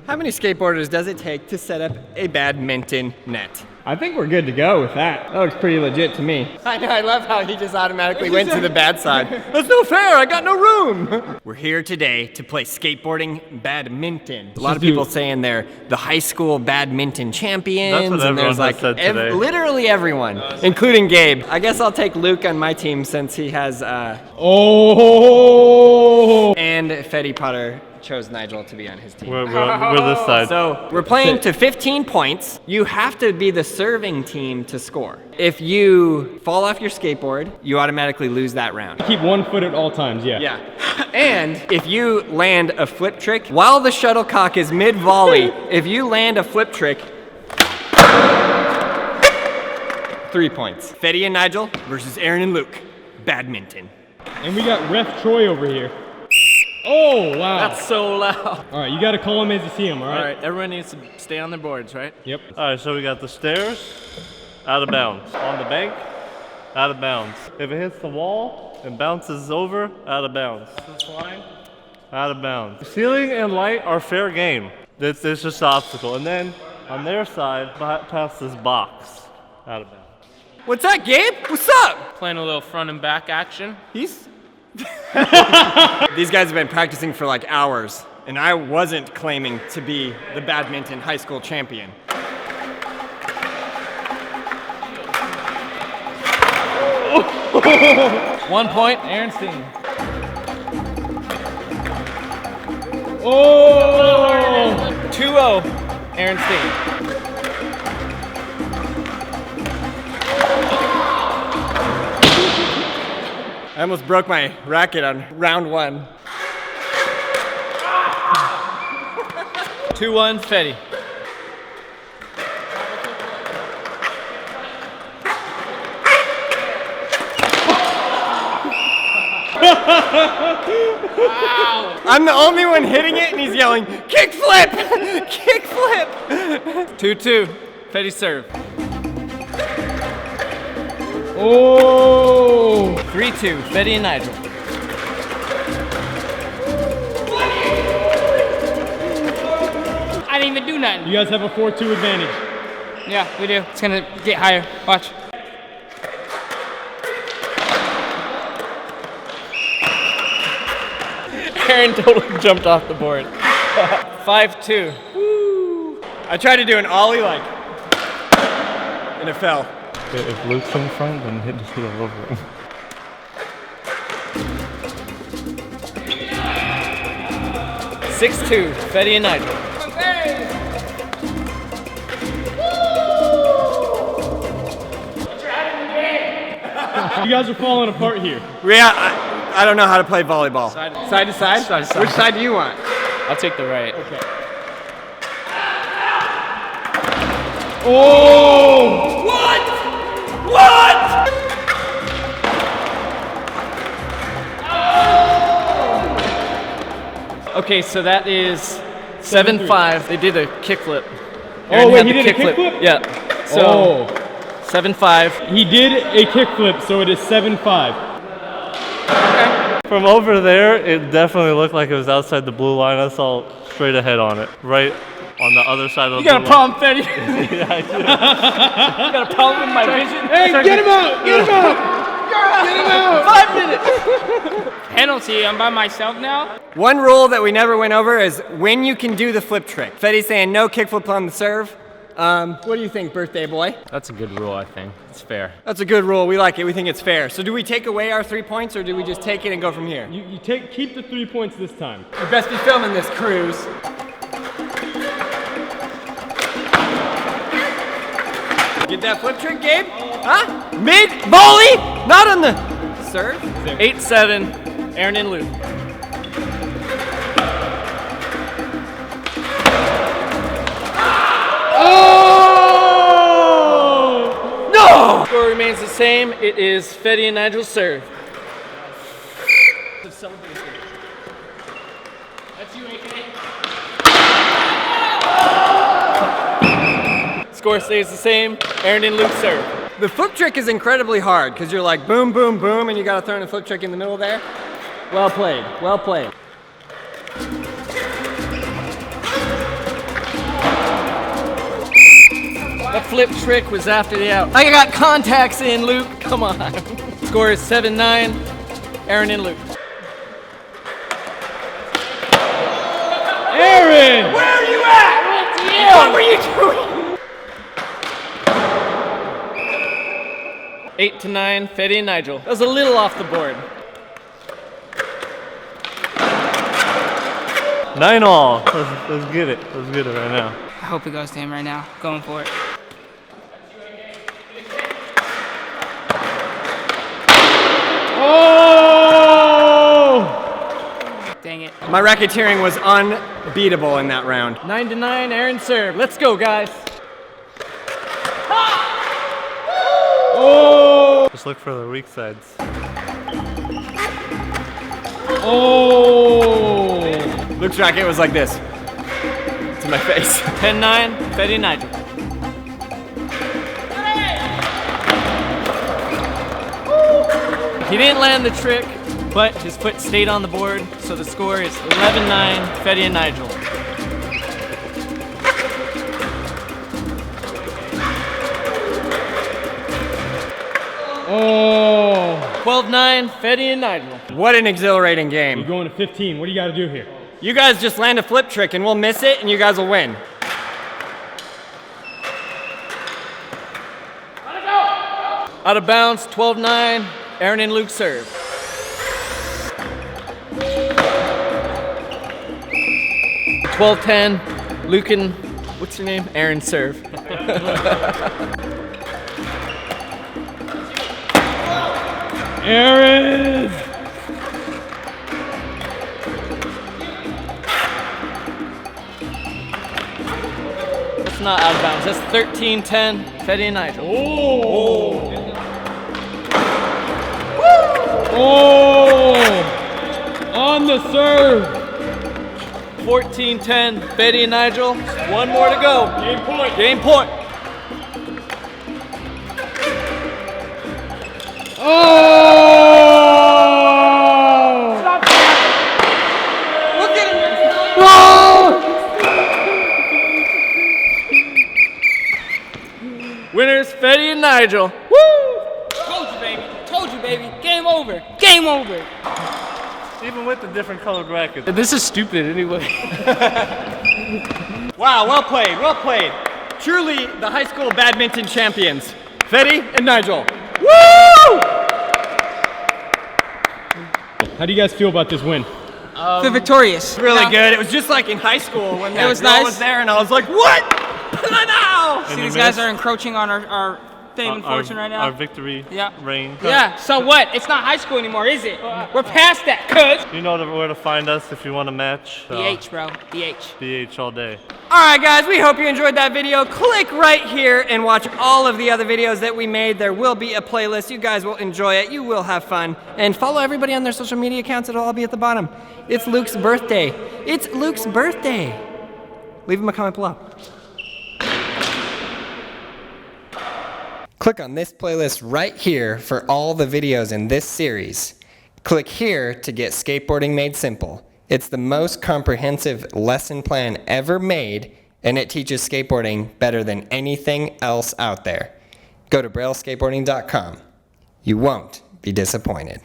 How many skateboarders does it take to set up a badminton net? I think we're good to go with that. That looks pretty legit to me. I know, I love how he just automatically went to the bad side. That's no fair, I got no room. We're here today to play skateboarding badminton. A lot of people saying they're the high school badminton champions. That's what and there's everyone has said today. Literally everyone, including Gabe. I guess I'll take Luke on my team since he has, Oh! and Fetty Potter chose Nigel to be on his team. We're this side. So we're playing to 15 points. You have to be the serving team to score. If you fall off your skateboard, you automatically lose that round. Keep 1 foot at all times, yeah. Yeah. And if you land a flip trick while the shuttlecock is mid-volley, if you land a flip trick, 3 points. Fetty and Nigel versus Aaron and Luke. Badminton. And we got Ref Troy over here. Oh, wow. That's so loud. All right, you got to call him as you see him, all right? All right, everyone needs to stay on their boards, right? Yep. All right, so we got the stairs, out of bounds. On the bank, out of bounds. If it hits the wall and bounces over, out of bounds. This line. Out of bounds. Ceiling and light are fair game. It's just an obstacle. And then on their side, past this box, out of bounds. What's that, Gabe? What's up? Playing a little front and back action. These guys have been practicing for like hours, and I wasn't claiming to be the badminton high school champion. One point, Aaron's team. Oh! 2-0, Aaron's team. I almost broke my racket on round 1. 2-1, Fetty. Wow. I'm the only one hitting it, and he's yelling, kick flip! Kick flip! 2-2, Fetty serve. Oh! 3-2, Fetty and Nigel. I didn't even do nothing. You guys have a 4-2 advantage. Yeah, we do. It's gonna get higher. Watch. Aaron totally jumped off the board. 5-2. Woo. I tried to do an ollie and it fell. If Luke's in front, then just hit all over him. $6-2, Fetty and Nigel. You guys are falling apart here. Yeah, I don't know how to play volleyball. Side to Side? Side to side. Which side do you want? I'll take the right. Okay. Oh! What? Okay, so that is 7-5. They did a kickflip. Oh, wait, he did a kickflip? Yeah. So 7-5. He did a kickflip, so it is 7-5. From over there, it definitely looked like it was outside the blue line. I saw straight ahead on it, right on the other side of the You got a blue problem, Fetty? Yeah, I do. You got a problem with my vision? Hey, get him out! Get him out! Get him out! 5 minutes! Penalty, I'm by myself now? One rule that we never went over is when you can do the flip trick. Fetty's saying no kickflip on the serve. What do you think, birthday boy? That's a good rule, I think. It's fair. That's a good rule. We like it. We think it's fair. So do we take away our 3 points, or do we just take it and go from here? You keep the 3 points this time. We best be filming this cruise. Get that flip trick, Gabe? Huh? Mid volley? Not on the serve? 8-7, Aaron and Luke. Oh! No! Score remains the same. It is Fetty and Nigel's serve. That's you, AK. Score stays the same. Aaron and Luke serve. The flip trick is incredibly hard because you're like boom, boom, boom, and you got to throw in a flip trick in the middle there. Well played. Well played. The flip trick was after the out. I got contacts in, Luke. Come on. Score is 7-9. Aaron and Luke. Aaron! Where are you at? What were you doing? 8-9, Fetty and Nigel. That was a little off the board. 9-all. Let's get it. Let's get it right now. I hope it goes to him right now. Going for it. Oh! Dang it. My racketeering was unbeatable in that round. 9-9, Aaron serve. Let's go, guys. Oh! Just look for the weak sides. Oh! Luke's racket was like this. To my face. 10-9, Fetty and Nigel. He didn't land the trick, but his foot stayed on the board, so the score is 11-9, Fetty and Nigel. Oh! 12-9, Fetty and Nigel. What an exhilarating You're game. going to 15. What do you got to do here? You guys just land a flip trick and we'll miss it and you guys will win. Out of bounds, 12-9, Aaron and Luke serve. (12-10), Luke and, what's your name? Aaron serve. Aaron! That's not out of bounds. That's 13-10, Fetty and Nigel. Oh! Oh! On the serve! 14-10, Fetty and Nigel. One more to go. Game point. Game point. Oh! Look at him. Winners, Fetty and Nigel. Told you, baby. Told you, baby. Game over. Game over. Even with the different colored rackets. This is stupid anyway. Wow, well played, well played. Truly the high school badminton champions, Fetty and Nigel. Woo! How do you guys feel about this win? Feel victorious. Really Now, good. It was just like in high school when that was girl nice. was there and I was like, what? Now! See, these guys are encroaching on our fame and fortune right now. Our victory reign. Yeah, so what? It's not high school anymore, is it? We're past that, cuz. You know where to find us if you want to match. BH, bro. BH. BH all day. All right, guys, we hope you enjoyed that video. Click right here and watch all of the other videos that we made. There will be a playlist. You guys will enjoy it. You will have fun. And follow everybody on their social media accounts. It'll all be at the bottom. It's Luke's birthday. It's Luke's birthday. Leave him a comment below. Click on this playlist right here for all the videos in this series. Click here to get skateboarding made simple. It's the most comprehensive lesson plan ever made, and it teaches skateboarding better than anything else out there. Go to brailleskateboarding.com. You won't be disappointed.